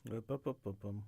Bum.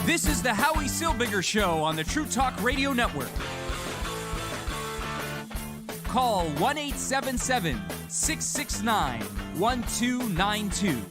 This is the Howie Silbiger Show on the True Talk Radio Network. Call 1-877-669-1292.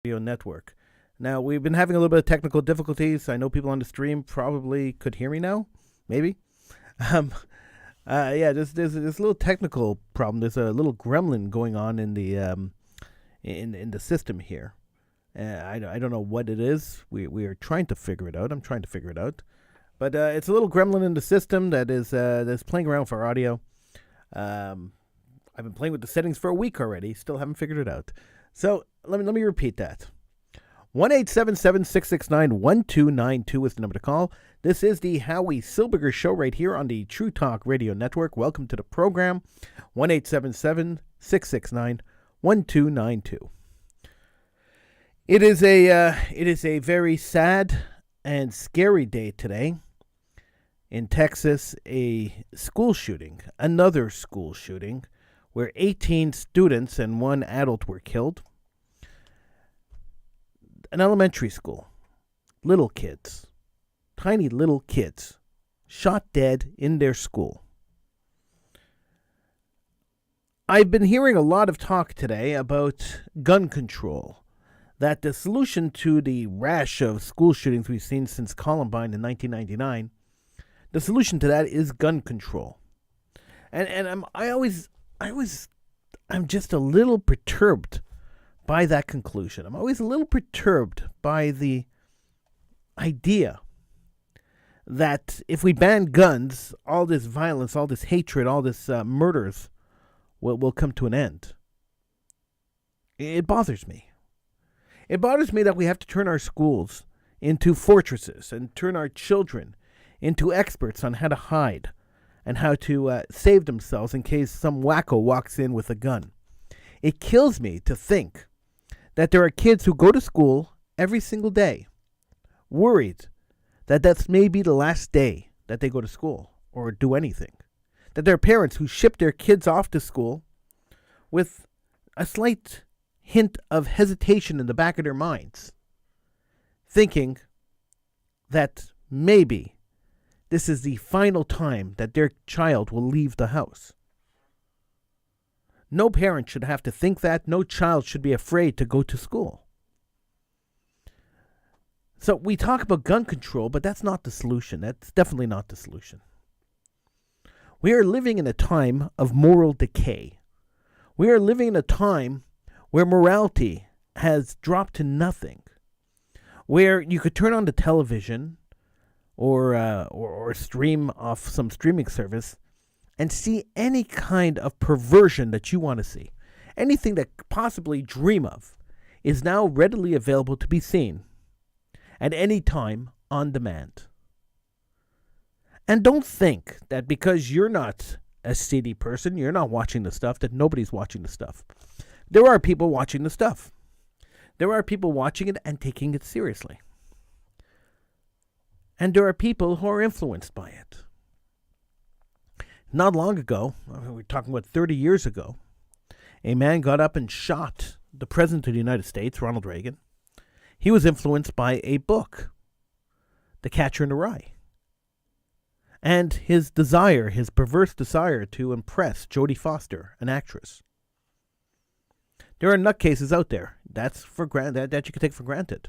Radio Network. Now, we've been having a little bit of technical difficulties. I know people on the stream probably could hear me now. Maybe. Um, there's a little technical problem. There's a little gremlin going on in the system here. I don't know what it is. We are trying to figure it out. I'm trying to figure it out. But it's a little gremlin in the system that's playing around for audio. I've been playing with the settings for a week already. Still haven't figured it out. So let me repeat that. 1-877-669-1292 is the number to call. This is the Howie Silbiger Show right here on the True Talk Radio Network. Welcome to the program. 1-877-669-1292. It is a very sad and scary day today. In Texas, a school shooting, another school shooting, where 18 students and one adult were killed. An elementary school, little kids, tiny little kids, shot dead in their school. I've been hearing a lot of talk today about gun control, that the solution to the rash of school shootings we've seen since Columbine in 1999, the solution to that is gun control. And I'm just a little perturbed by that conclusion. I'm always a little perturbed by the idea that if we ban guns, all this violence, all this hatred, all this murders will come to an end. It bothers me. It bothers me that we have to turn our schools into fortresses and turn our children into experts on how to hide and how to save themselves in case some wacko walks in with a gun. It kills me to think that there are kids who go to school every single day worried that that's maybe the last day that they go to school or do anything. That there are parents who ship their kids off to school with a slight hint of hesitation in the back of their minds, thinking that maybe this is the final time that their child will leave the house. No parent should have to think that. No child should be afraid to go to school. So we talk about gun control, but that's not the solution. That's definitely not the solution. We are living in a time of moral decay. We are living in a time where morality has dropped to nothing. where you could turn on the television or stream off some streaming service and see any kind of perversion that you want to see. Anything that possibly dream of is now readily available to be seen at any time on demand. And don't think that because you're not a CD person, you're not watching the stuff, that nobody's watching the stuff. There are people watching the stuff. There are people watching it and taking it seriously. And there are people who are influenced by it. Not long ago, we're talking about 30 years ago, a man got up and shot the President of the United States, Ronald Reagan. He was influenced by a book, The Catcher in the Rye. And his desire, his perverse desire to impress Jodie Foster, an actress. There are nutcases out there. That's for that you can take for granted.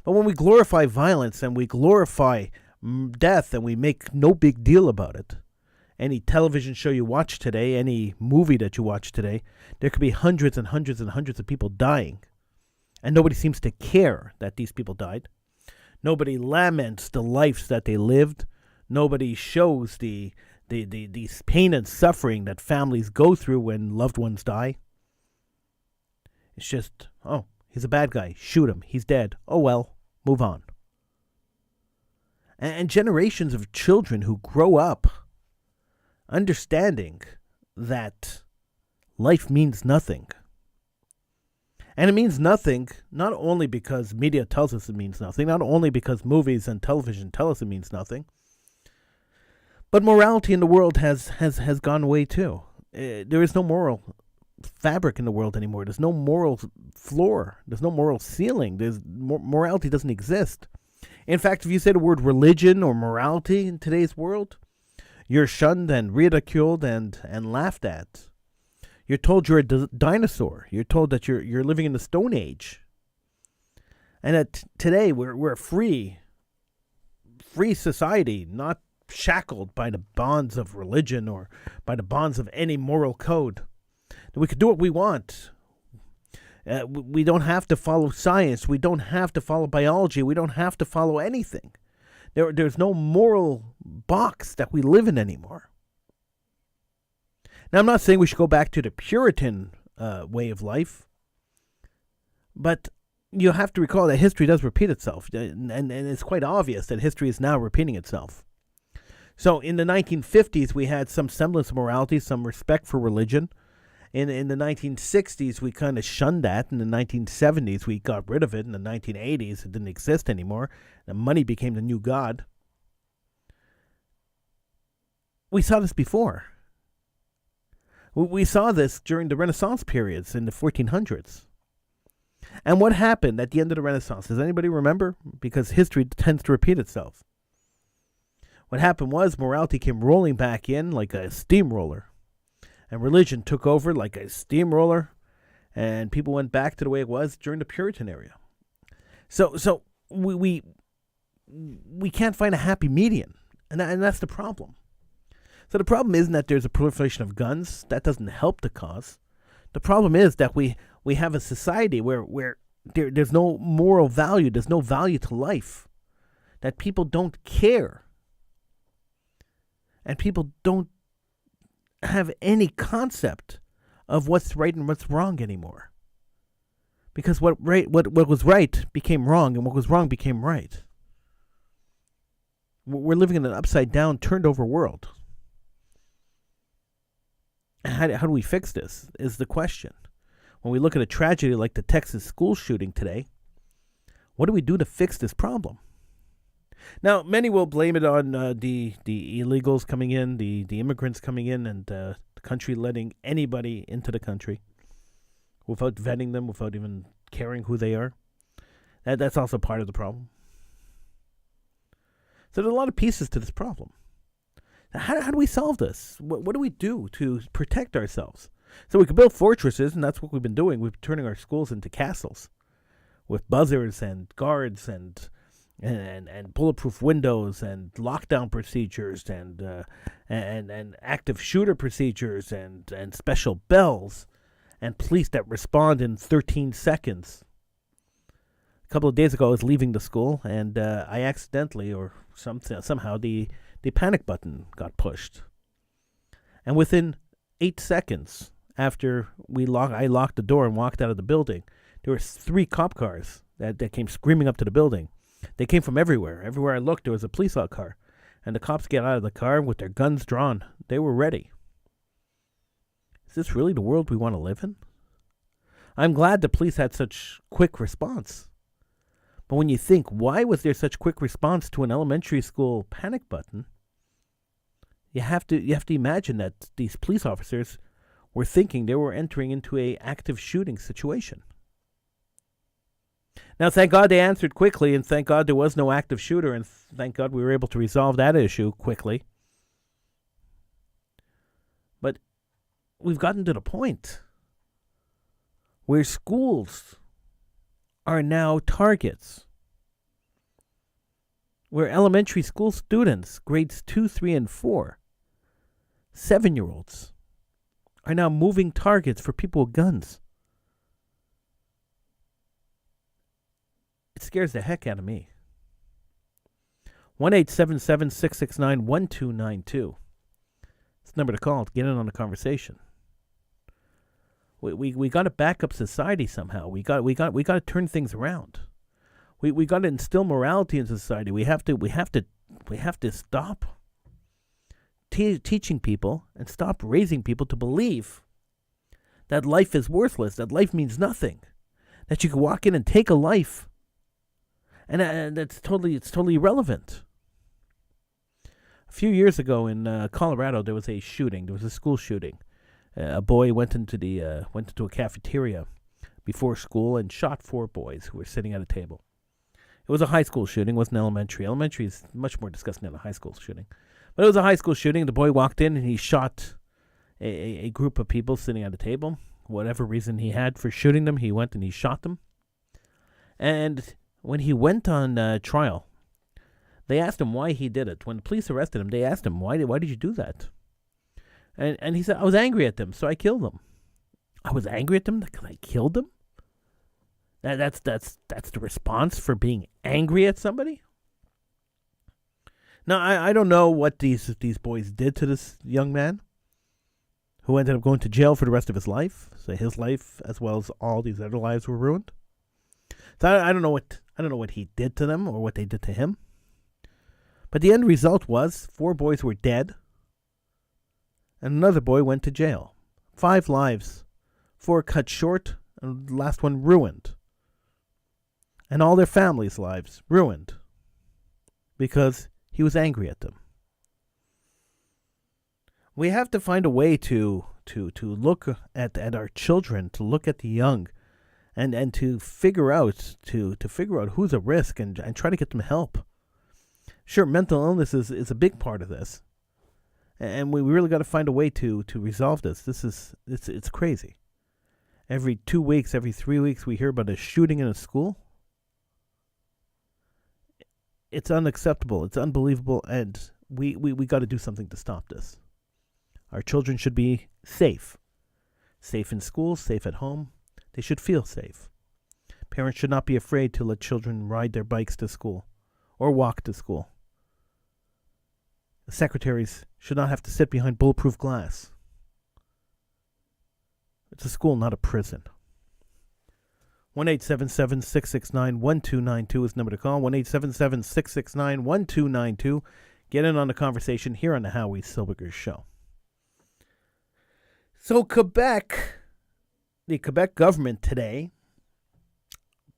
But when we glorify violence and we glorify death and we make no big deal about it, any television show you watch today, any movie that you watch today, there could be hundreds and hundreds and hundreds of people dying. And nobody seems to care that these people died. Nobody laments the lives that they lived. Nobody shows the pain and suffering that families go through when loved ones die. It's just, oh, he's a bad guy. Shoot him. He's dead. Oh well, move on. And generations of children who grow up understanding that life means nothing. And it means nothing not only because media tells us it means nothing, not only because movies and television tell us it means nothing, but morality in the world has gone away too. There is no moral fabric in the world anymore. There's no moral floor. There's no moral ceiling. Morality doesn't exist. In fact, if you say the word religion or morality in today's world, you're shunned and ridiculed and laughed at. You're told you're a dinosaur. You're told that you're living in the Stone Age. And that today we're a free society, not shackled by the bonds of religion or by the bonds of any moral code. We could do what we want. We don't have to follow science. We don't have to follow biology. We don't have to follow anything. There's no moral box that we live in anymore. Now, I'm not saying we should go back to the Puritan way of life, but you have to recall that history does repeat itself, and it's quite obvious that history is now repeating itself. So in the 1950s, we had some semblance of morality, some respect for religion. In the 1960s, we kind of shunned that. In the 1970s, we got rid of it. In the 1980s, it didn't exist anymore. The money became the new god. We saw this before. We saw this during the Renaissance periods in the 1400s. And what happened at the end of the Renaissance? Does anybody remember? Because history tends to repeat itself. What happened was morality came rolling back in like a steamroller. And religion took over like a steamroller. And people went back to the way it was during the Puritan era. So we can't find a happy median. And that's the problem. So the problem isn't that there's a proliferation of guns. That doesn't help the cause. The problem is that we have a society where there's no moral value. There's no value to life. That people don't care. And people don't have any concept of what's right and what's wrong anymore. Because what was right became wrong, and what was wrong became right. We're living in an upside-down, turned-over world. How do we fix this is the question. When we look at a tragedy like the Texas school shooting today, what do we do to fix this problem? Now, many will blame it on the illegals coming in, the immigrants coming in, and the country letting anybody into the country without vetting them, without even caring who they are. That's also part of the problem. So there's a lot of pieces to this problem. How do we solve this? What do we do to protect ourselves? So we can build fortresses, and that's what we've been doing. We've been turning our schools into castles with buzzers and guards and bulletproof windows and lockdown procedures and active shooter procedures and special bells and police that respond in 13 seconds. A couple of days ago, I was leaving the school, and I accidentally, or somehow, the panic button got pushed. And within 8 seconds after I locked the door and walked out of the building, there were 3 cop cars that came screaming up to the building. They came from everywhere. Everywhere I looked, there was a police car. And the cops get out of the car with their guns drawn. They were ready. Is this really the world we want to live in? I'm glad the police had such quick response. But when you think, why was there such quick response to an elementary school panic button? You have to imagine that these police officers were thinking they were entering into a active shooting situation. Now, thank God they answered quickly, and thank God there was no active shooter, and thank God we were able to resolve that issue quickly. But we've gotten to the point where schools are now targets, where elementary school students, grades 2, 3, and 4, 7-year-olds, are now moving targets for people with guns. It scares the heck out of me. 1-877-669-1292. It's the number to call to get in on the conversation. We got to back up society somehow. We got to turn things around. We got to instill morality in society. We have to stop teaching people and stop raising people to believe that life is worthless, that life means nothing, that you can walk in and take a life, and it's totally irrelevant. A few years ago in Colorado, there was a shooting. There was a school shooting. A boy went into a cafeteria before school and shot 4 boys who were sitting at a table. It was a high school shooting. It wasn't elementary. Elementary is much more disgusting than a high school shooting. But it was a high school shooting. The boy walked in and he shot a group of people sitting at a table. Whatever reason he had for shooting them, he went and he shot them. And when he went on trial, they asked him why he did it. When the police arrested him, they asked him, why did you do that? And he said, I was angry at them, so I killed them. I was angry at them because I killed them? That's the response for being angry at somebody? Now, I don't know what these boys did to this young man, who ended up going to jail for the rest of his life. So his life, as well as all these other lives, were ruined. So I don't know what he did to them or what they did to him. But the end result was 4 boys were dead, and another boy went to jail. 5 lives, 4 cut short, and the last one ruined. And all their families' lives ruined because he was angry at them. We have to find a way to look at our children, to look at the young, and to figure out who's at risk and try to get them help. Sure, mental illness is a big part of this, and we really got to find a way to resolve this. It's crazy. Every 2 weeks, every 3 weeks, we hear about a shooting in a school. It's unacceptable. It's unbelievable, and we got to do something to stop this. Our children should be safe. Safe in school, safe at home. They should feel safe. Parents should not be afraid to let children ride their bikes to school or walk to school. The secretaries should not have to sit behind bulletproof glass. It's a school, not a prison. 1-877-669-1292 is the number to call. 1-877-669-1292. Get in on the conversation here on the Howie Silbiger Show. So Quebec, the Quebec government today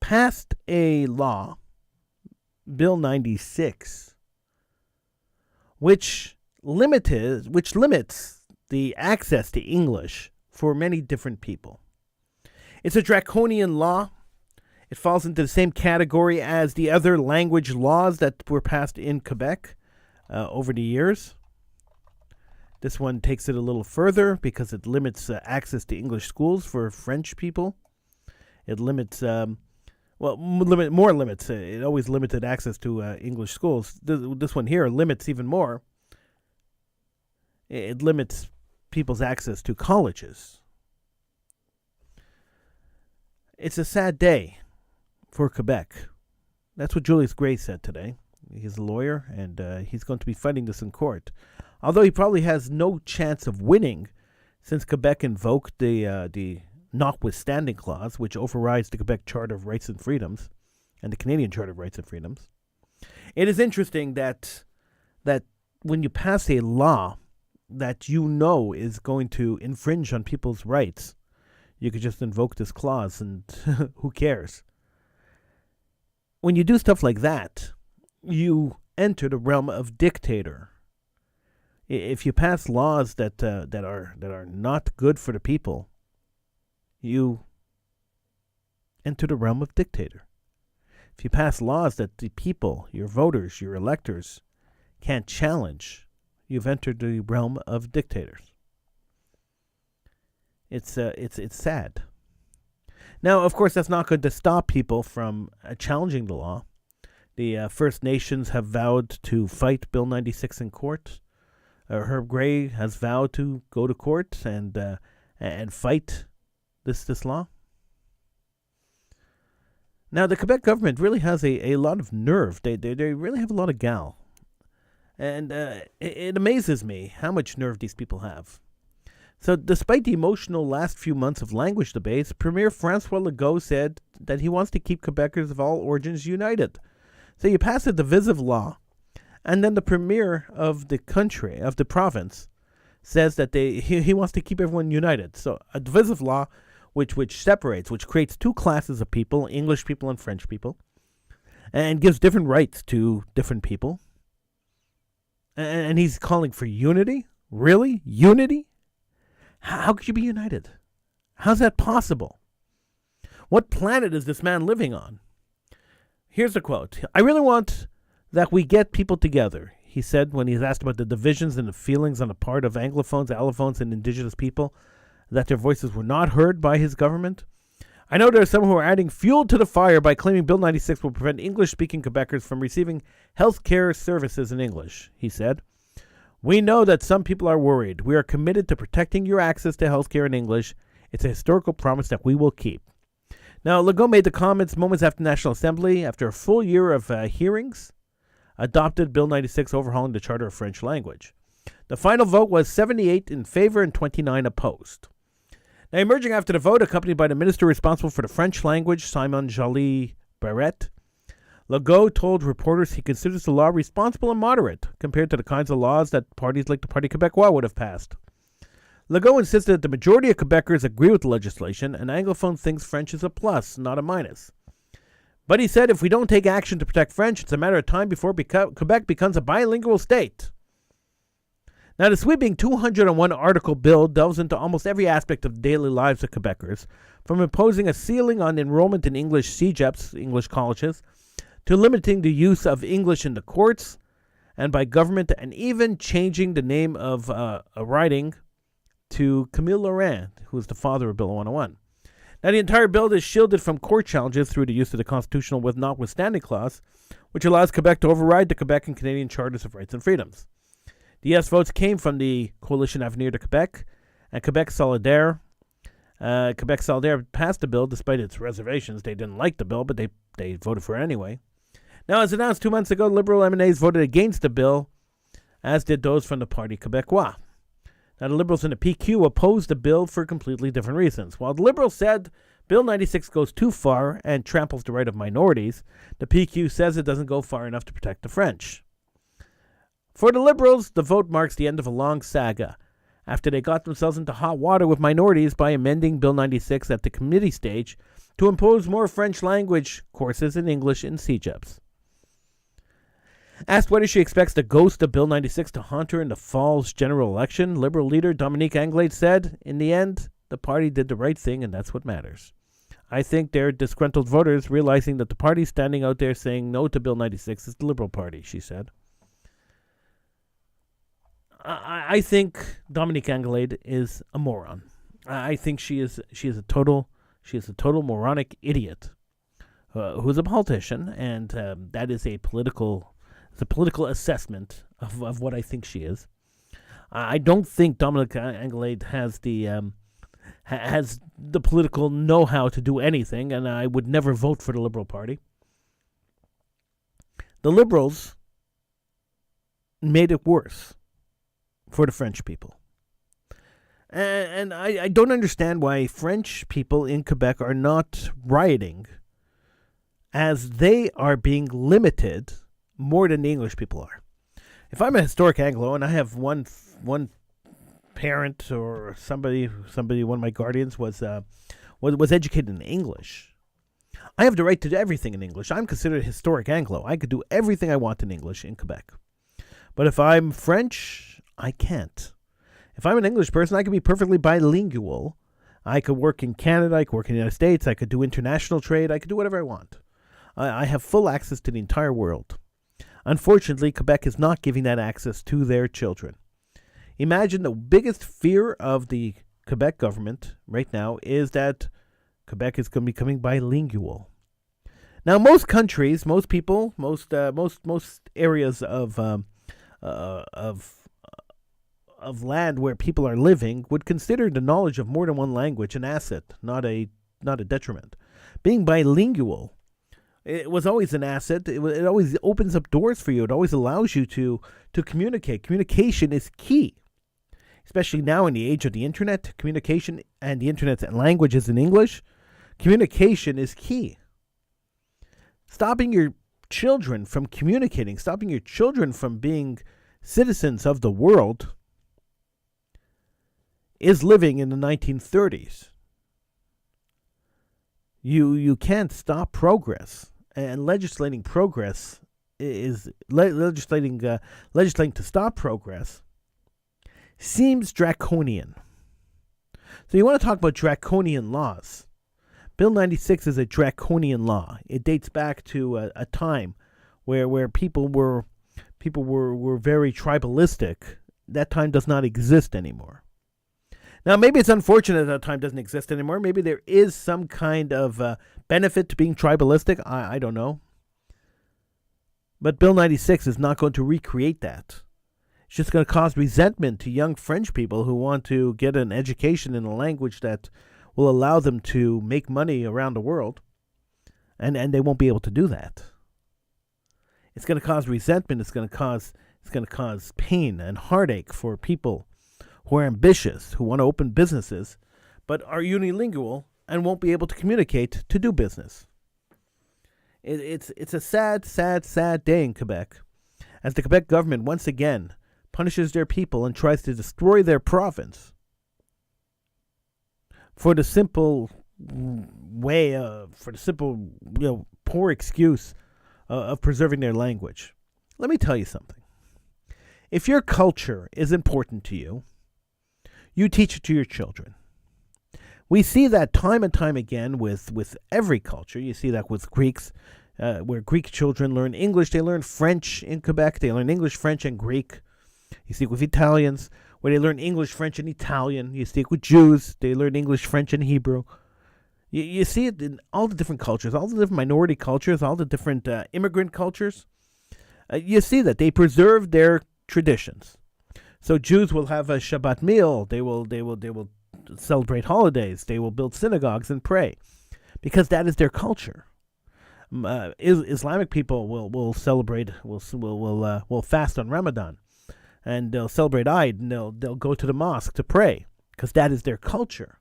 passed a law, Bill 96, which limits the access to English for many different people. It's a draconian law. It falls into the same category as the other language laws that were passed in Quebec over the years. This one takes it a little further because it limits access to English schools for French people. It limits, more limits. It always limited access to English schools. This one here limits even more. It limits people's access to colleges. It's a sad day for Quebec. That's what Julius Gray said today. He's a lawyer, and he's going to be fighting this in court. Although he probably has no chance of winning, since Quebec invoked the notwithstanding clause, which overrides the Quebec Charter of Rights and Freedoms and the Canadian Charter of Rights and Freedoms. It is interesting that when you pass a law that you know is going to infringe on people's rights, you could just invoke this clause and who cares? When you do stuff like that, you enter the realm of dictator. If you pass laws that are not good for the people, you enter the realm of dictator. If you pass laws that the people, your voters, your electors, can't challenge, you've entered the realm of dictators. It's sad. Now, of course, that's not going to stop people from challenging the law. The First Nations have vowed to fight Bill 96 in court. Herb Gray has vowed to go to court and fight this law. Now, the Quebec government really has a lot of nerve. They really have a lot of gall. And it amazes me how much nerve these people have. So, despite the emotional last few months of language debates, Premier François Legault said that he wants to keep Quebecers of all origins united. So, you pass a divisive law, and then the premier of the country, of the province, says that he wants to keep everyone united. So, a divisive law which separates, which creates two classes of people, English people and French people, and gives different rights to different people. And he's calling for unity? Really? Unity? How could you be united? How's that possible? What planet is this man living on? Here's a quote. I really want that we get people together, he said when he's asked about the divisions and the feelings on the part of Anglophones, Allophones, and Indigenous people, that their voices were not heard by his government. I know there are some who are adding fuel to the fire by claiming Bill 96 will prevent English-speaking Quebecers from receiving health care services in English, he said. We know that some people are worried. We are committed to protecting your access to health care in English. It's a historical promise that we will keep. Now, Legault made the comments moments after National Assembly, after a full year of hearings, adopted Bill 96 overhauling the Charter of French language. The final vote was 78 in favor and 29 opposed. Now, emerging after the vote, accompanied by the minister responsible for the French language, Simon Joly Barrette, Legault told reporters he considers the law responsible and moderate compared to the kinds of laws that parties like the Parti Québécois would have passed. Legault insisted that the majority of Quebecers agree with the legislation, and Anglophone thinks French is a plus, not a minus. But he said if we don't take action to protect French, it's a matter of time before Quebec becomes a bilingual state. Now, the sweeping 201-article bill delves into almost every aspect of the daily lives of Quebecers, from imposing a ceiling on enrollment in English CEGEPs, English colleges, to limiting the use of English in the courts and by government, and even changing the name of a riding to Camille Laurent, who is the father of Bill 101. Now, the entire bill is shielded from court challenges through the use of the constitutional with notwithstanding clause, which allows Quebec to override the Quebec and Canadian Charters of Rights and Freedoms. The yes votes came from the Coalition Avenir de Quebec and Quebec Solidaire. Quebec Solidaire passed the bill despite its reservations. They didn't like the bill, but they voted for it anyway. Now, as announced 2 months ago, Liberal MNAs voted against the bill, as did those from the Parti Québécois. Now, the Liberals in the PQ opposed the bill for completely different reasons. While the Liberals said Bill 96 goes too far and tramples the right of minorities, the PQ says it doesn't go far enough to protect the French. For the Liberals, the vote marks the end of a long saga, after they got themselves into hot water with minorities by amending Bill 96 at the committee stage to impose more French language courses in English in CEGEPs. Asked whether she expects the ghost of Bill 96 to haunt her in the fall's general election, Liberal leader Dominique Anglade said, in the end, the party did the right thing and that's what matters. I think they're disgruntled voters realizing that the party standing out there saying no to Bill 96 is the Liberal Party, she said. I think Dominique Anglade is a moron. I think she is a total moronic idiot who's a politician, and that is a political assessment of what I think she is. I don't think Dominique Anglade has the has the political know-how to do anything, and I would never vote for the Liberal Party. The Liberals made it worse for the French people. And I don't understand why French people in Quebec are not rioting, as they are being limited more than the English people are. If I'm a historic Anglo and I have one parent or somebody, one of my guardians was educated in English, I have the right to do everything in English. I'm considered a historic Anglo. I could do everything I want in English in Quebec. But if I'm French, I can't. If I'm an English person, I can be perfectly bilingual. I could work in Canada, I could work in the United States, I could do international trade, I could do whatever I want. I have full access to the entire world. Unfortunately, Quebec is not giving that access to their children. Imagine the biggest fear of the Quebec government right now is that Quebec is becoming bilingual. Now, most countries, most people, most areas of land where people are living would consider the knowledge of more than one language an asset, not a detriment. Being bilingual, it was always an asset. It always opens up doors for you. It always allows you to communicate. Communication is key, especially now in the age of the internet. Communication and the internet and languages in English. Communication is key. Stopping your children from communicating, stopping your children from being citizens of the world is living in the 1930s. You can't stop progress, and legislating progress is legislating to stop progress seems draconian. So you want to talk about draconian laws? Bill 96 is a draconian law. It dates back to a time where people were very tribalistic. That time does not exist anymore. Now, maybe it's unfortunate that time doesn't exist anymore. Maybe there is some kind of benefit to being tribalistic. I don't know. But Bill 96 is not going to recreate that. It's just going to cause resentment to young French people who want to get an education in a language that will allow them to make money around the world. And they won't be able to do that. It's going to cause resentment. It's going to cause pain and heartache for people who are ambitious, who want to open businesses, but are unilingual and won't be able to communicate to do business. It's a sad day in Quebec, as the Quebec government once again punishes their people and tries to destroy their province for the simple poor excuse of preserving their language. Let me tell you something. If your culture is important to you, you teach it to your children. We see that time and time again with every culture. You see that with Greeks, where Greek children learn English. They learn French in Quebec. They learn English, French, and Greek. You see it with Italians, where they learn English, French, and Italian. You see it with Jews. They learn English, French, and Hebrew. You see it in all the different cultures, all the different minority cultures, all the different immigrant cultures. You see that they preserve their traditions. So Jews will have a Shabbat meal. They will celebrate holidays. They will build synagogues and pray, because that is their culture. Islamic people will celebrate, will fast on Ramadan, and they'll celebrate Eid, and they'll go to the mosque to pray, because that is their culture.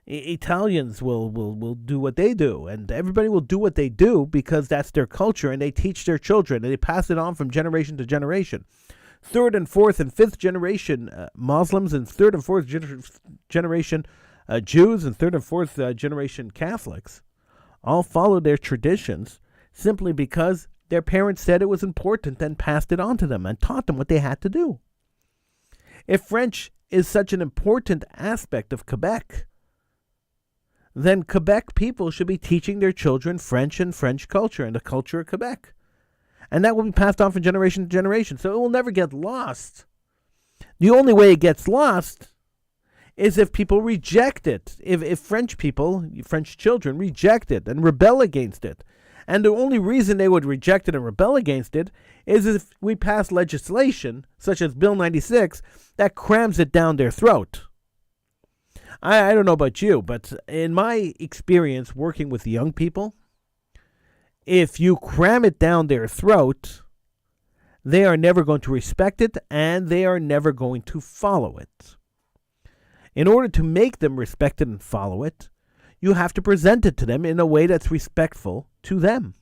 Italians will do what they do, and everybody will do what they do because that's their culture, and they teach their children, and they pass it on from generation to generation. Third and fourth and fifth generation Muslims, and third and fourth generation Jews, and third and fourth generation Catholics all follow their traditions simply because their parents said it was important and passed it on to them and taught them what they had to do. If French is such an important aspect of Quebec, then Quebec people should be teaching their children French and French culture and the culture of Quebec. And that will be passed on from generation to generation. So it will never get lost. The only way it gets lost is if people reject it. If French people, French children, reject it and rebel against it. And the only reason they would reject it and rebel against it is if we pass legislation, such as Bill 96, that crams it down their throat. I don't know about you, but in my experience working with young people, if you cram it down their throat, they are never going to respect it and they are never going to follow it. In order to make them respect it and follow it, you have to present it to them in a way that's respectful to them.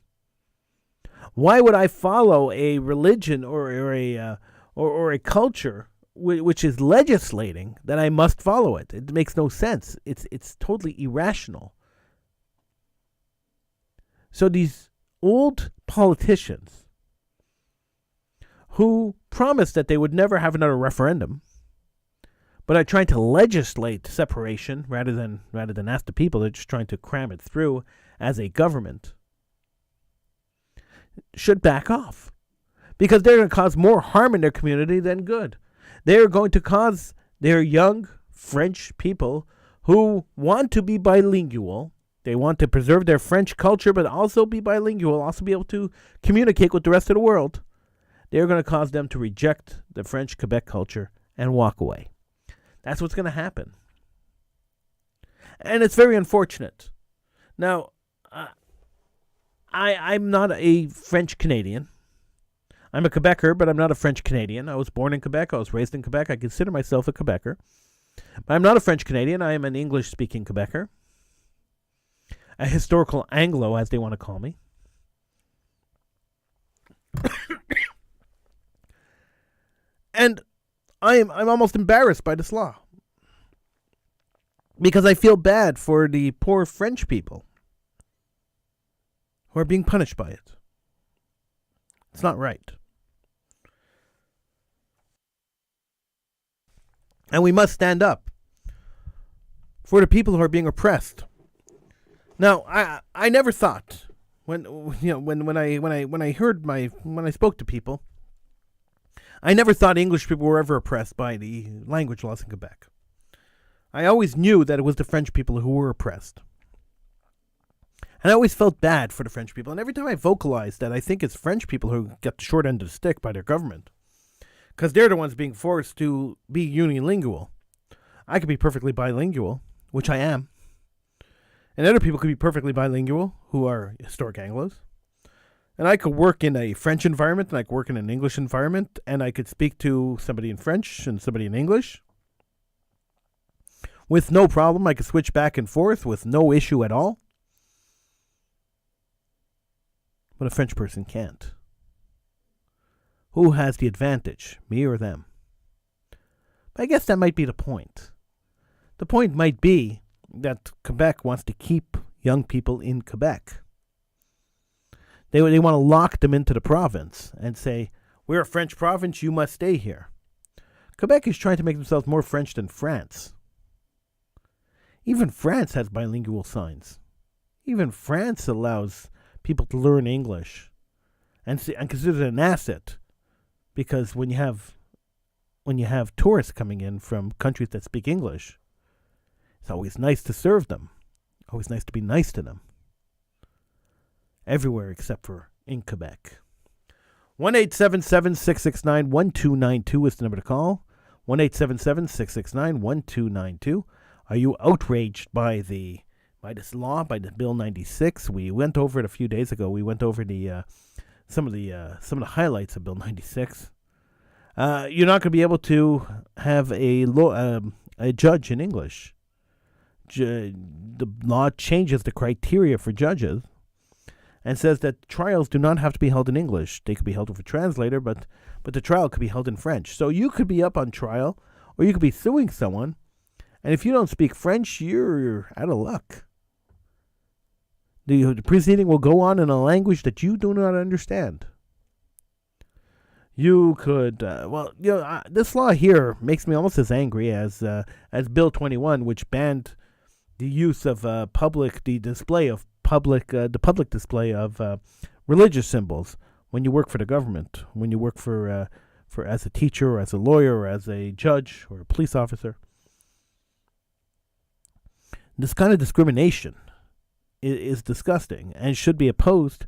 Why would I follow a religion or a culture which is legislating that I must follow it? It makes no sense. It's totally irrational. So these old politicians who promised that they would never have another referendum, but are trying to legislate separation rather than ask the people, they're just trying to cram it through as a government, should back off, because they're going to cause more harm in their community than good. They're going to cause their young French people who want to be bilingual. They want to preserve their French culture, but also be bilingual, also be able to communicate with the rest of the world. They're going to cause them to reject the French Quebec culture and walk away. That's what's going to happen. And it's very unfortunate. Now, I'm not a French Canadian. I'm a Quebecer, but I'm not a French Canadian. I was born in Quebec. I was raised in Quebec. I consider myself a Quebecer. But I'm not a French Canadian. I am an English-speaking Quebecer. A historical Anglo, as they want to call me. And I'm almost embarrassed by this law, because I feel bad for the poor French people who are being punished by it. It's not right. And we must stand up for the people who are being oppressed. Now, I never thought when I spoke to people, I never thought English people were ever oppressed by the language laws in Quebec. I always knew that it was the French people who were oppressed. And I always felt bad for the French people. And every time I vocalized that, I think it's French people who get the short end of the stick by their government, because they're the ones being forced to be unilingual. I could be perfectly bilingual, which I am. And other people could be perfectly bilingual, who are historic Anglos. And I could work in a French environment, and I could work in an English environment, and I could speak to somebody in French and somebody in English with no problem. I could switch back and forth with no issue at all. But a French person can't. Who has the advantage, me or them? But I guess that might be the point. The point might be that Quebec wants to keep young people in Quebec. They want to lock them into the province and say, we're a French province, you must stay here. Quebec is trying to make themselves more French than France. Even France has bilingual signs. Even France allows people to learn English and consider it an asset, because when you have tourists coming in from countries that speak English, it's always nice to serve them. Always nice to be nice to them. Everywhere except for in Quebec. 1-877-669-1292 is the number to call. 1-877-669-1292. Are you outraged by this law, by the Bill 96? We went over it a few days ago. We went over some of the highlights of Bill 96. You're not going to be able to have a judge in English. The law changes the criteria for judges and says that trials do not have to be held in English. They could be held with a translator, but the trial could be held in French. So you could be up on trial, or you could be suing someone, and if you don't speak French, you're out of luck. The proceeding will go on in a language that you do not understand. You could, this law here makes me almost as angry as Bill 21, which banned the use of the public display of religious symbols when you work for the government, when you work for as a teacher or as a lawyer or as a judge or a police officer. This kind of discrimination is disgusting and should be opposed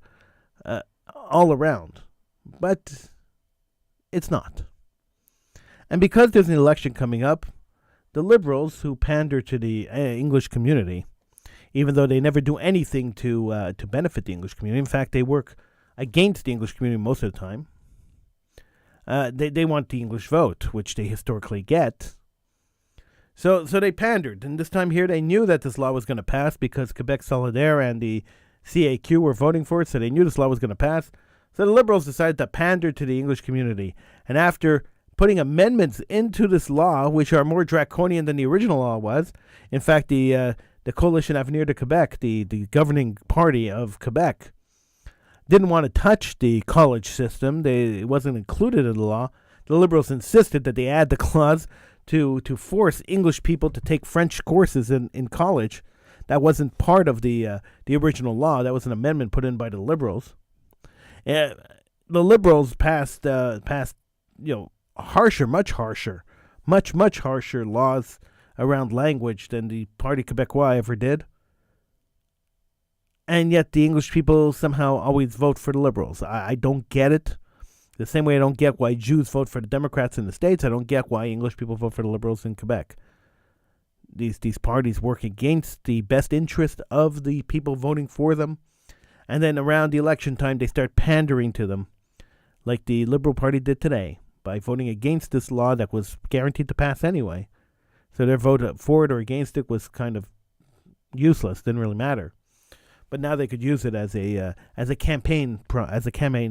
all around, but it's not. And because there's an election coming up, the liberals who pander to the English community, even though they never do anything to benefit the English community. In fact, they work against the English community most of the time. They want the English vote, which they historically get. So they pandered, and this time here they knew that this law was going to pass because Quebec Solidaire and the CAQ were voting for it, so they knew this law was going to pass. So the Liberals decided to pander to the English community, and after putting amendments into this law, which are more draconian than the original law was, in fact, the Coalition Avenir de Quebec, the governing party of Quebec, didn't want to touch the college system. It wasn't included in the law. The Liberals insisted that they add the clause to force English people to take French courses in college. That wasn't part of the original law. That was an amendment put in by the Liberals. The Liberals passed harsher, much harsher laws around language than the Parti Québécois ever did. And yet the English people somehow always vote for the Liberals. I don't get it. The same way I don't get why Jews vote for the Democrats in the States, I don't get why English people vote for the Liberals in Quebec. These parties work against the best interest of the people voting for them, and then around the election time they start pandering to them, like the Liberal Party did today, by voting against this law that was guaranteed to pass anyway. So their vote for it or against it was kind of useless, didn't really matter. But now they could use it as a campaign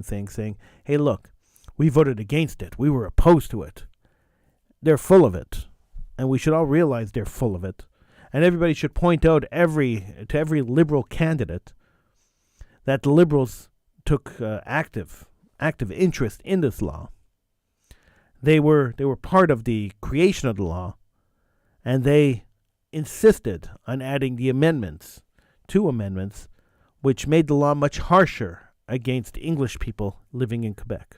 thing, saying, "Hey, look, we voted against it. We were opposed to it." They're full of it, and we should all realize they're full of it. And everybody should point out to every liberal candidate that the Liberals took active interest in this law. They were part of the creation of the law, and they insisted on adding the two amendments, which made the law much harsher against English people living in Quebec.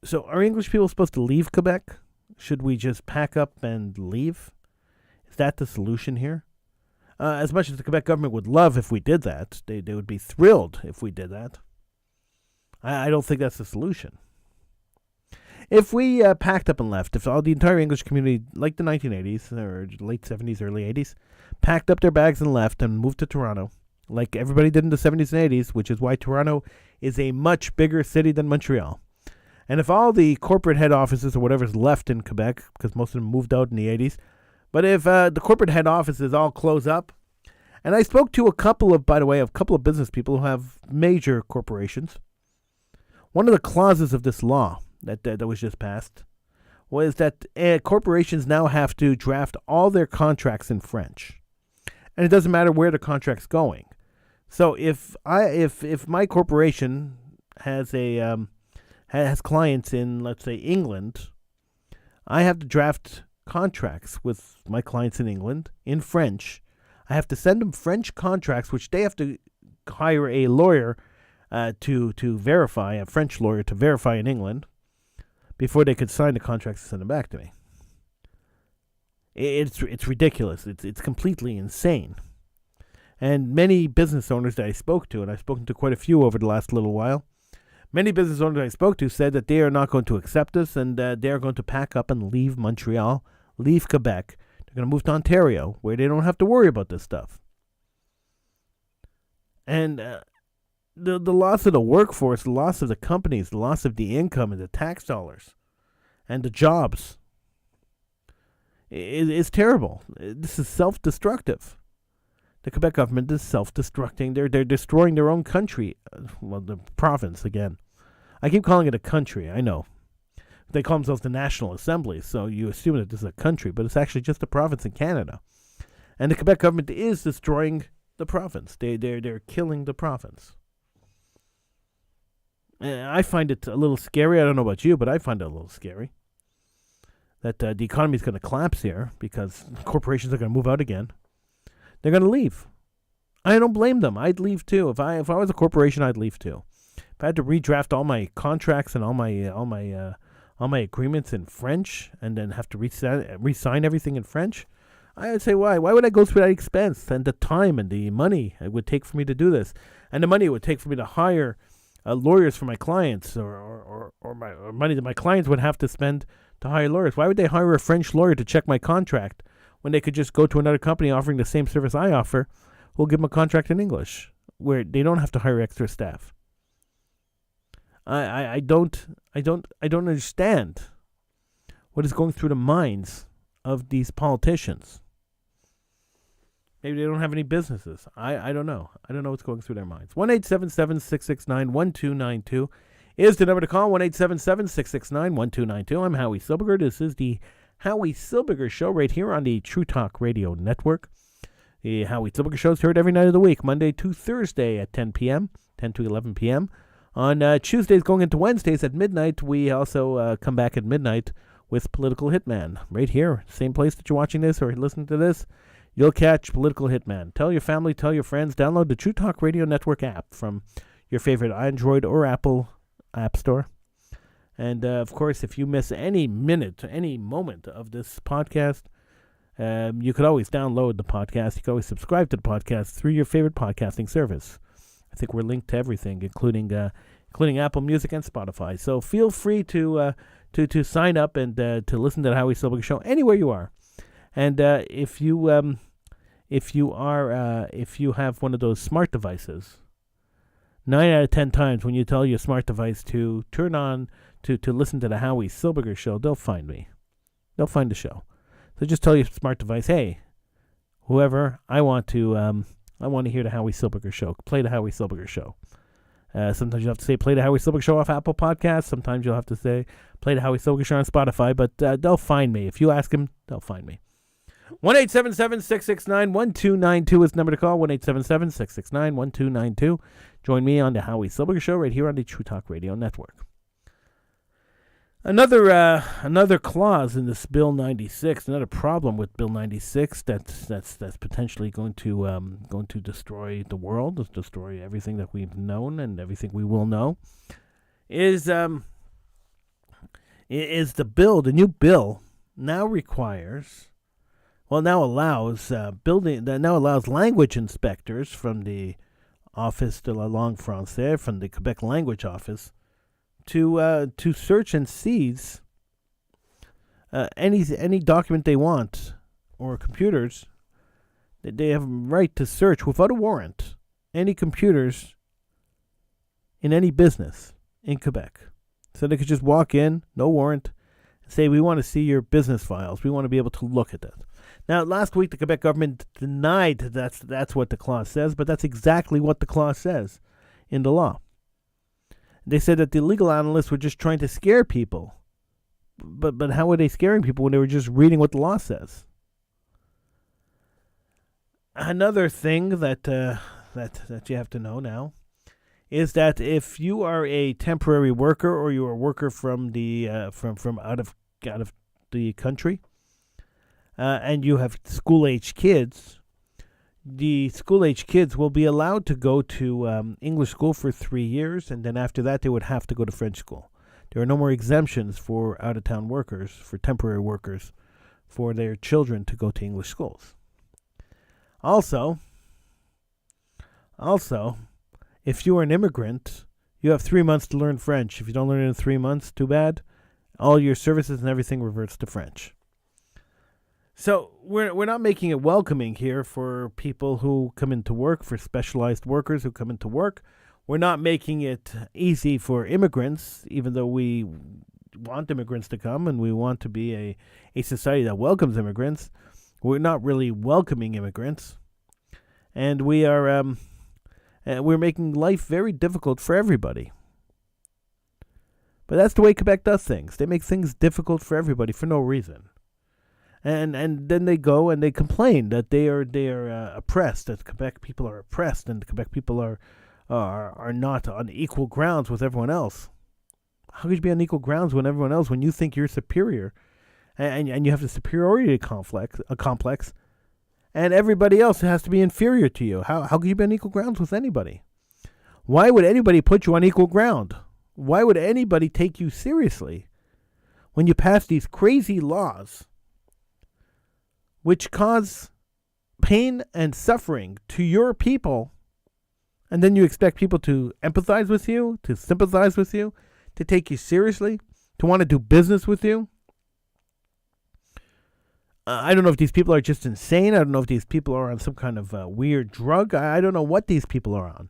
So are English people supposed to leave Quebec? Should we just pack up and leave? Is that the solution here? As much as the Quebec government would love if we did that, they would be thrilled if we did that. I don't think that's the solution. If we packed up and left, if the entire English community, like the 1980s or late 70s, early 80s, packed up their bags and left and moved to Toronto, like everybody did in the 70s and 80s, which is why Toronto is a much bigger city than Montreal. And if all the corporate head offices or whatever's left in Quebec, because most of them moved out in the 80s, but if the corporate head offices all close up, and I spoke to a couple of business people who have major corporations, one of the clauses of this law that was just passed was that corporations now have to draft all their contracts in French, and it doesn't matter where the contract's going. So if my corporation has has clients in, let's say, England, I have to draft contracts with my clients in England in French. I have to send them French contracts, which they have to hire a lawyer to verify, a French lawyer to verify in England, before they could sign the contracts and send them back to me. It's ridiculous. It's completely insane. And many business owners that I spoke to, and I've spoken to quite a few over the last little while, many business owners I spoke to said that they are not going to accept this, and they are going to pack up and leave Montreal, leave Quebec. They're going to move to Ontario, where they don't have to worry about this stuff. And the loss of the workforce, the loss of the companies, the loss of the income and the tax dollars and the jobs is terrible. This is self-destructive. The Quebec government is self-destructing. They're destroying their own country. Well, the province, again. I keep calling it a country, I know. They call themselves the National Assembly, so you assume that this is a country, but it's actually just a province in Canada. And the Quebec government is destroying the province. They're killing the province. I find it a little scary. I don't know about you, but I find it a little scary that the economy is going to collapse here because corporations are going to move out again. They're going to leave. I don't blame them. I'd leave too. If I was a corporation, I'd leave too. If I had to redraft all my contracts and all my agreements in French and then have to re-sign everything in French, I would say, why? Why would I go through that expense and the time and the money it would take for me to do this, and the money it would take for me to hire lawyers for my clients, or money that my clients would have to spend to hire lawyers. Why would they hire a French lawyer to check my contract when they could just go to another company offering the same service I offer, who'll give them a contract in English, where they don't have to hire extra staff? I don't understand what is going through the minds of these politicians. Maybe they don't have any businesses. I don't know. I don't know what's going through their minds. 1-877-669-1292 is the number to call. 1-877-669-1292. I'm Howie Silbiger. This is the Howie Silbiger Show right here on the True Talk Radio Network. The Howie Silbiger Show is heard every night of the week, Monday to Thursday at 10 p.m., 10 to 11 p.m. On Tuesdays going into Wednesdays at midnight, we also come back at midnight with Political Hitman. Right here, same place that you're watching this or listening to this. You'll catch Political Hitman. Tell your family, tell your friends. Download the True Talk Radio Network app from your favorite Android or Apple app store. And, of course, if you miss any minute, any moment of this podcast, you could always download the podcast. You can always subscribe to the podcast through your favorite podcasting service. I think we're linked to everything, including Apple Music and Spotify. So feel free to sign up and to listen to the Howie Silbiger Show anywhere you are. And if you have one of those smart devices, 9 out of 10 times when you tell your smart device to turn on to listen to the Howie Silbiger Show, they'll find me. They'll find the show. So just tell your smart device, hey, whoever, I want to hear the Howie Silbiger Show. Play the Howie Silbiger Show. Sometimes you have to say play the Howie Silbiger Show off Apple Podcasts. Sometimes you'll have to say play the Howie Silbiger Show on Spotify. But they'll find me. If you ask them, they'll find me. 1-877-669-1292 is the number to call. 1-877-669-1292. Join me on the Howie Silbiger Show right here on the True Talk Radio Network. Another clause in this Bill 96, another problem with Bill 96 that's potentially going to destroy the world, destroy everything that we've known and everything we will know, is the new bill now allows language inspectors from the Office de la Langue Française, from the Quebec Language Office, to search and seize any document they want, or computers. They have a right to search without a warrant any computers in any business in Quebec. So they could just walk in, no warrant, and say, we want to see your business files. We want to be able to look at that. Now, last week, the Quebec government denied that's what the clause says, but that's exactly what the clause says in the law. They said that the legal analysts were just trying to scare people. But how were they scaring people when they were just reading what the law says? Another thing that you have to know now is that if you are a temporary worker or you're a worker from the from out of the country, and you have school-age kids, the school-age kids will be allowed to go to English school for 3 years, and then after that they would have to go to French school. There are no more exemptions for out-of-town workers, for temporary workers, for their children to go to English schools. Also, if you are an immigrant, you have 3 months to learn French. If you don't learn it in 3 months, too bad. All your services and everything reverts to French. So we're not making it welcoming here for people who come into work, for specialized workers who come into work. We're not making it easy for immigrants, even though we want immigrants to come and we want to be a society that welcomes immigrants. We're not really welcoming immigrants, and we're making life very difficult for everybody. But that's the way Quebec does things. They make things difficult for everybody for no reason. And then they go and they complain that they are oppressed, that Quebec people are oppressed, and the Quebec people are not on equal grounds with everyone else. How could you be on equal grounds with everyone else when you think you're superior, and you have the superiority complex, and everybody else has to be inferior to you? How could you be on equal grounds with anybody? Why would anybody put you on equal ground? Why would anybody take you seriously when you pass these crazy laws which cause pain and suffering to your people, and then you expect people to empathize with you, to sympathize with you, to take you seriously, to want to do business with you? I don't know if these people are just insane. I don't know if these people are on some kind of weird drug. I don't know what these people are on.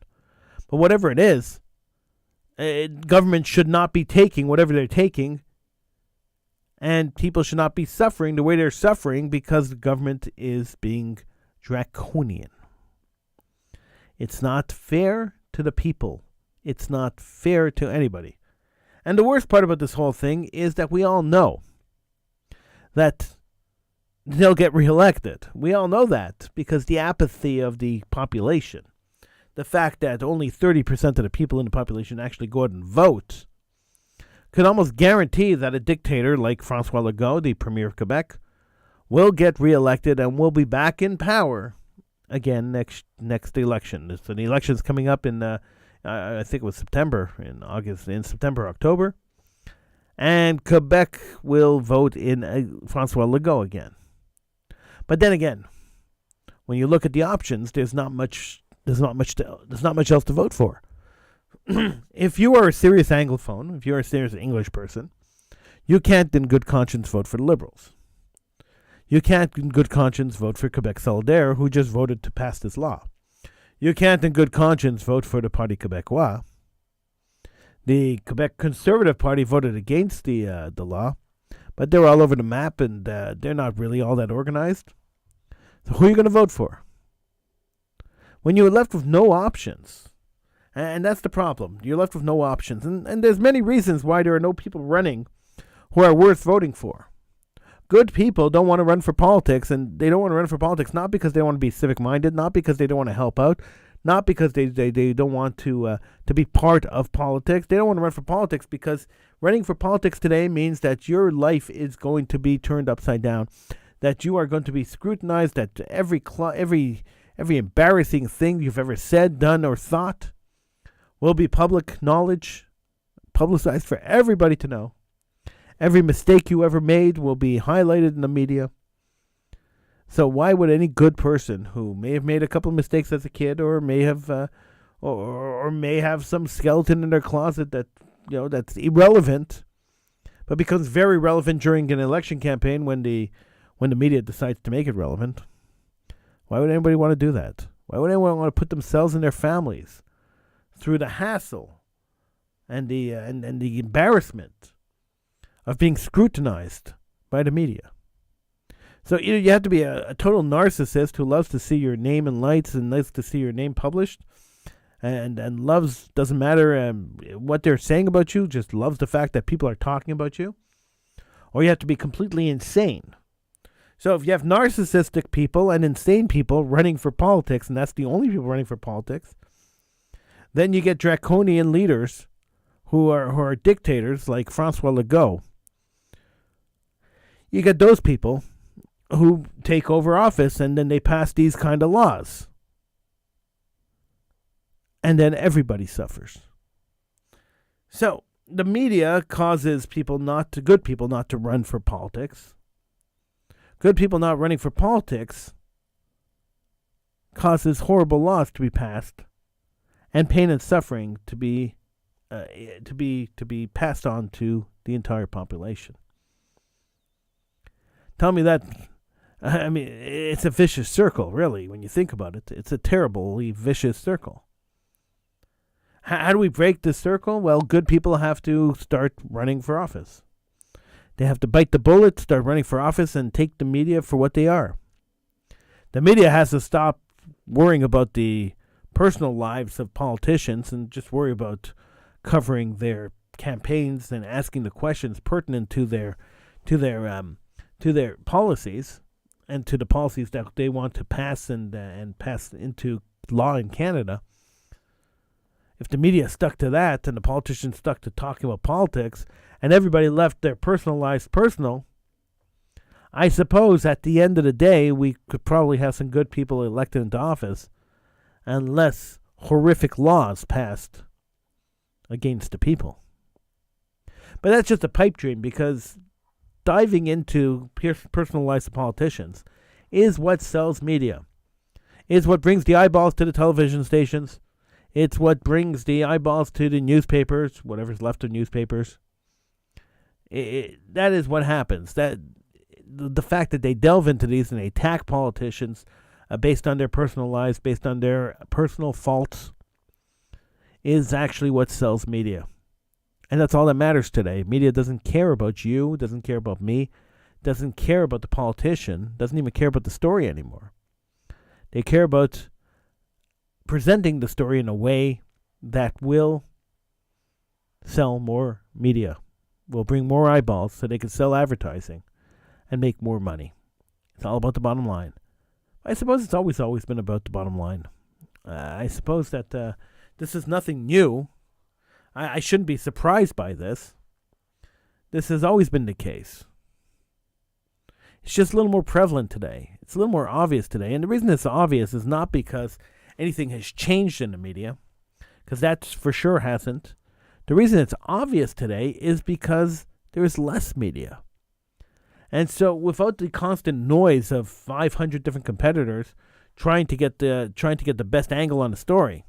But whatever it is, government should not be taking whatever they're taking, and people should not be suffering the way they're suffering because the government is being draconian. It's not fair to the people. It's not fair to anybody. And the worst part about this whole thing is that we all know that they'll get reelected. We all know that because the apathy of the population, the fact that only 30% of the people in the population actually go out and vote, could almost guarantee that a dictator like Francois Legault, the Premier of Quebec, will get reelected and will be back in power again next election. So the election's coming up in, I think it was September, in September, October. And Quebec will vote in Francois Legault again. But then again, when you look at the options, there's not much else to vote for. If you are a serious Anglophone, if you're a serious English person, you can't in good conscience vote for the Liberals. You can't in good conscience vote for Quebec Solidaire, who just voted to pass this law. You can't in good conscience vote for the Parti Québécois. The Quebec Conservative Party voted against the law, but they're all over the map, and they're not really all that organized. So who are you going to vote for? When you're left with no options, and that's the problem. You're left with no options, and there's many reasons why there are no people running who are worth voting for. Good people don't want to run for politics, and they don't want to run for politics not because they want to be civic-minded, not because they don't want to help out, not because they don't want to be part of politics. They don't want to run for politics because running for politics today means that your life is going to be turned upside down, that you are going to be scrutinized, that every embarrassing thing you've ever said, done, or thought will be public knowledge, publicized for everybody to know. Every mistake you ever made will be highlighted in the media. So why would any good person who may have made a couple of mistakes as a kid, or may have, or may have some skeleton in their closet that that's irrelevant, but becomes very relevant during an election campaign when the media decides to make it relevant? Why would anybody want to do that? Why would anyone want to put themselves and their families through the hassle and the embarrassment of being scrutinized by the media? So you have to be a total narcissist who loves to see your name in lights and loves to see your name published, and loves, doesn't matter what they're saying about you, just loves the fact that people are talking about you. Or you have to be completely insane. So if you have narcissistic people and insane people running for politics, and that's the only people running for politics, then you get draconian leaders who are dictators like Francois Legault. You get those people who take over office, and then they pass these kind of laws. And then everybody suffers. So the media causes good people not to run for politics. Good people not running for politics causes horrible laws to be passed, and pain and suffering to be passed on to the entire population. Tell me that. I mean, it's a vicious circle, really, when you think about it. It's a terribly vicious circle. How do we break this circle? Well, good people have to start running for office. They have to bite the bullet, start running for office, and take the media for what they are. The media has to stop worrying about the personal lives of politicians and just worry about covering their campaigns and asking the questions pertinent to their policies and to the policies that they want to pass and pass into law in Canada. If the media stuck to that and the politicians stuck to talking about politics and everybody left their personal lives personal, I suppose at the end of the day we could probably have some good people elected into office and less horrific laws passed against the people. But that's just a pipe dream, because diving into personal lives of politicians is what sells media. Is what brings the eyeballs to the television stations. It's what brings the eyeballs to the newspapers, whatever's left of newspapers. That is what happens. the fact that they delve into these and they attack politicians based on their personal lives, based on their personal faults, is actually what sells media. And that's all that matters today. Media doesn't care about you, doesn't care about me, doesn't care about the politician, doesn't even care about the story anymore. They care about presenting the story in a way that will sell more media, will bring more eyeballs so they can sell advertising and make more money. It's all about the bottom line. I suppose it's always been about the bottom line. I suppose that this is nothing new. I shouldn't be surprised by this. This has always been the case. It's just a little more prevalent today. It's a little more obvious today. And the reason it's obvious is not because anything has changed in the media, because that for sure hasn't. The reason it's obvious today is because there is less media. And so without the constant noise of 500 different competitors trying to get the best angle on the story,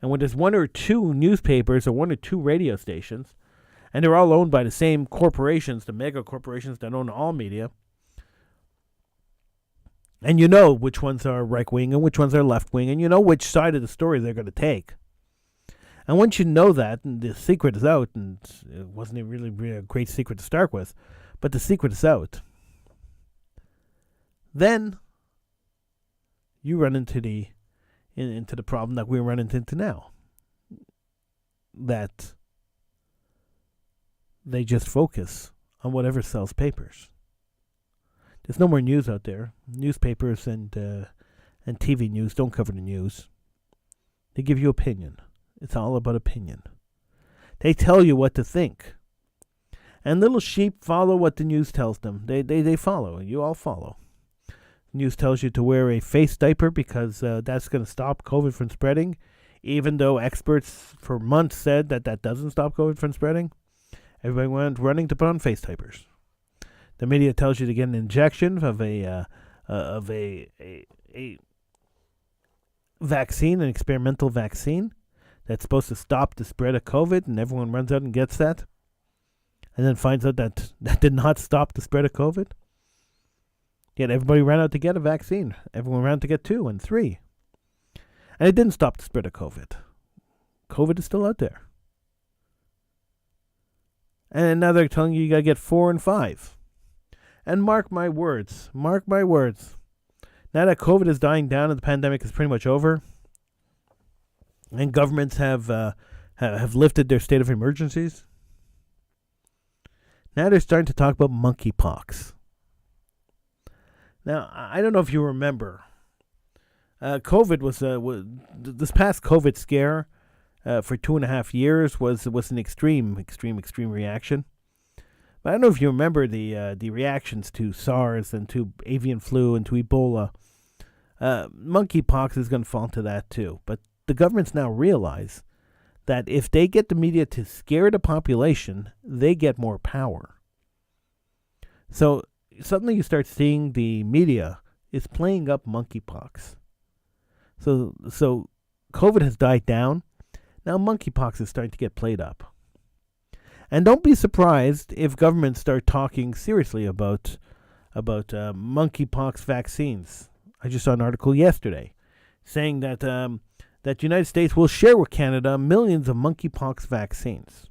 and when there's one or two newspapers or one or two radio stations, and they're all owned by the same corporations, the mega corporations that own all media, and you know which ones are right-wing and which ones are left-wing, and you know which side of the story they're going to take. And once you know that, and the secret is out, and it wasn't really a great secret to start with, but the secret is out, then you run into the problem that we're running into now. That they just focus on whatever sells papers. There's no more news out there. Newspapers and TV news don't cover the news. They give you opinion. It's all about opinion. They tell you what to think. And little sheep follow what the news tells them. They follow, and you all follow. News tells you to wear a face diaper because that's going to stop COVID from spreading, even though experts for months said that doesn't stop COVID from spreading. Everybody went running to put on face diapers. The media tells you to get an injection of a vaccine, an experimental vaccine that's supposed to stop the spread of COVID, and everyone runs out and gets that, and then finds out that did not stop the spread of COVID. Yet everybody ran out to get a vaccine. Everyone ran to get 2 and 3. And it didn't stop the spread of COVID. COVID is still out there. And now they're telling you got to get 4 and 5. And mark my words. Now that COVID is dying down and the pandemic is pretty much over, and governments have lifted their state of emergencies, now they're starting to talk about monkeypox. Now, I don't know if you remember, COVID was this past COVID scare for 2.5 years was an extreme reaction. But I don't know if you remember the reactions to SARS and to avian flu and to Ebola. Monkeypox is going to fall into that too. But the governments now realize that if they get the media to scare the population, they get more power. So suddenly you start seeing the media is playing up monkeypox. So COVID has died down. Now monkeypox is starting to get played up. And don't be surprised if governments start talking seriously about monkeypox vaccines. I just saw an article yesterday saying that the United States will share with Canada millions of monkeypox vaccines.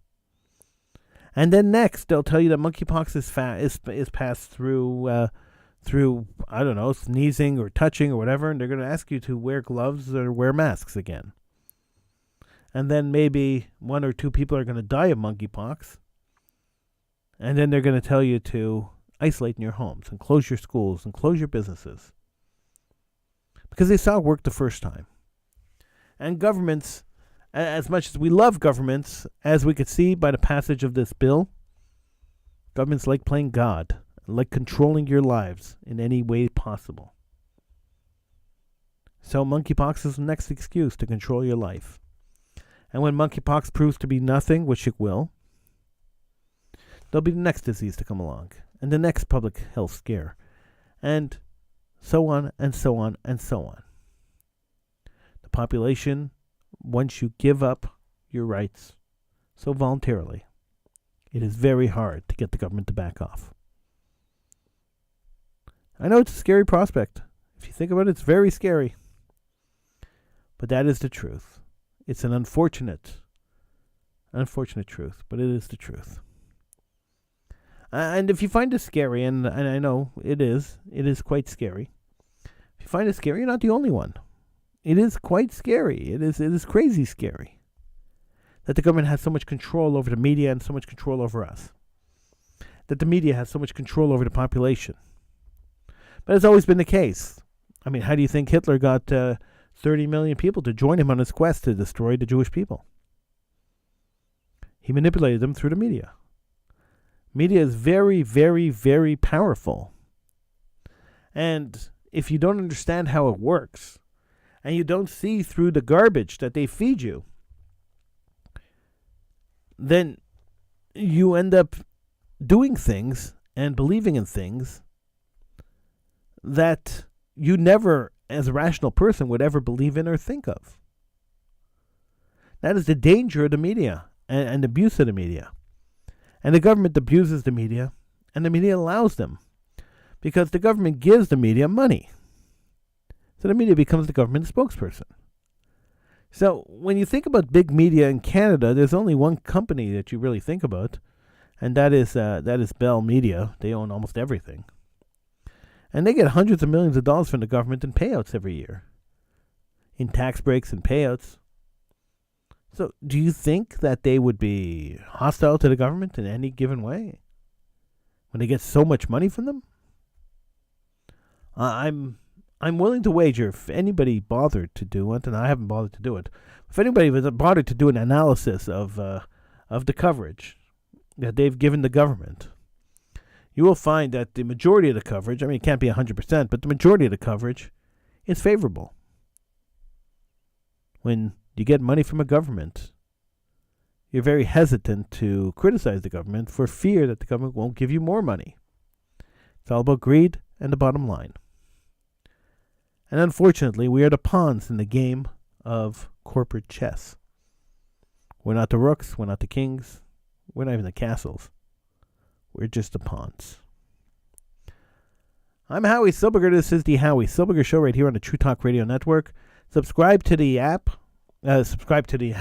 And then next, they'll tell you that monkeypox is passed through I don't know, sneezing or touching or whatever, and they're going to ask you to wear gloves or wear masks again. And then maybe 1 or 2 people are going to die of monkeypox, and then they're going to tell you to isolate in your homes and close your schools and close your businesses because they saw it work the first time. And governments, as much as we love governments, as we could see by the passage of this bill, governments like playing God, like controlling your lives in any way possible. So monkeypox is the next excuse to control your life. And when monkeypox proves to be nothing, which it will, there'll be the next disease to come along, and the next public health scare, and so on and so on and so on. The population, once you give up your rights so voluntarily, it is very hard to get the government to back off. I know it's a scary prospect. If you think about it, it's very scary. But that is the truth. It's an unfortunate truth, but it is the truth. And if you find it scary, and I know it is quite scary. If you find it scary, you're not the only one. It is quite scary. It is crazy scary that the government has so much control over the media and so much control over us. That the media has so much control over the population. But it's always been the case. I mean, how do you think Hitler got 30 million people to join him on his quest to destroy the Jewish people? He manipulated them through the media. Media is very, very, very powerful. And if you don't understand how it works, and you don't see through the garbage that they feed you, then you end up doing things and believing in things that you never, as a rational person, would ever believe in or think of. That is the danger of the media and abuse of the media. And the government abuses the media, and the media allows them, because the government gives the media money. So the media becomes the government spokesperson. So when you think about big media in Canada, there's only one company that you really think about, and that is Bell Media. They own almost everything. And they get hundreds of millions of dollars from the government in payouts every year, in tax breaks and payouts. So do you think that they would be hostile to the government in any given way when they get so much money from them? I'm willing to wager, if anybody bothered to do it, and I haven't bothered to do it, if anybody was bothered to do an analysis of the coverage that they've given the government, you will find that the majority of the coverage, I mean, it can't be 100%, but the majority of the coverage is favorable. When you get money from a government, you're very hesitant to criticize the government for fear that the government won't give you more money. It's all about greed and the bottom line. And unfortunately, we are the pawns in the game of corporate chess. We're not the rooks, we're not the kings, we're not even the castles. We're just the pawns. I'm Howie Silbiger. This is the Howie Silbiger Show right here on the True Talk Radio Network. Subscribe to the app. Subscribe to the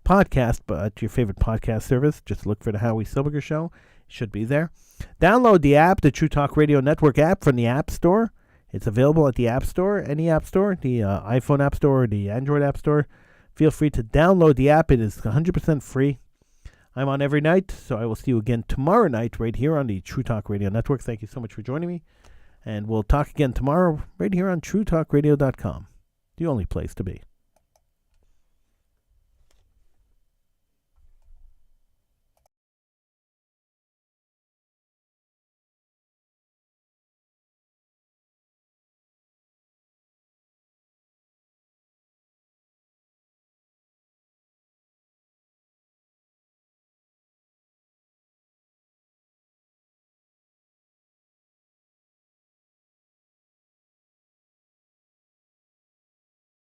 podcast at your favorite podcast service. Just look for the Howie Silbiger Show. It should be there. Download the app, the True Talk Radio Network app from the App Store. It's available at the App Store, any App Store, the iPhone App Store, or the Android App Store. Feel free to download the app. It is 100% free. I'm on every night, so I will see you again tomorrow night right here on the True Talk Radio Network. Thank you so much for joining me. And we'll talk again tomorrow right here on TrueTalkRadio.com, the only place to be.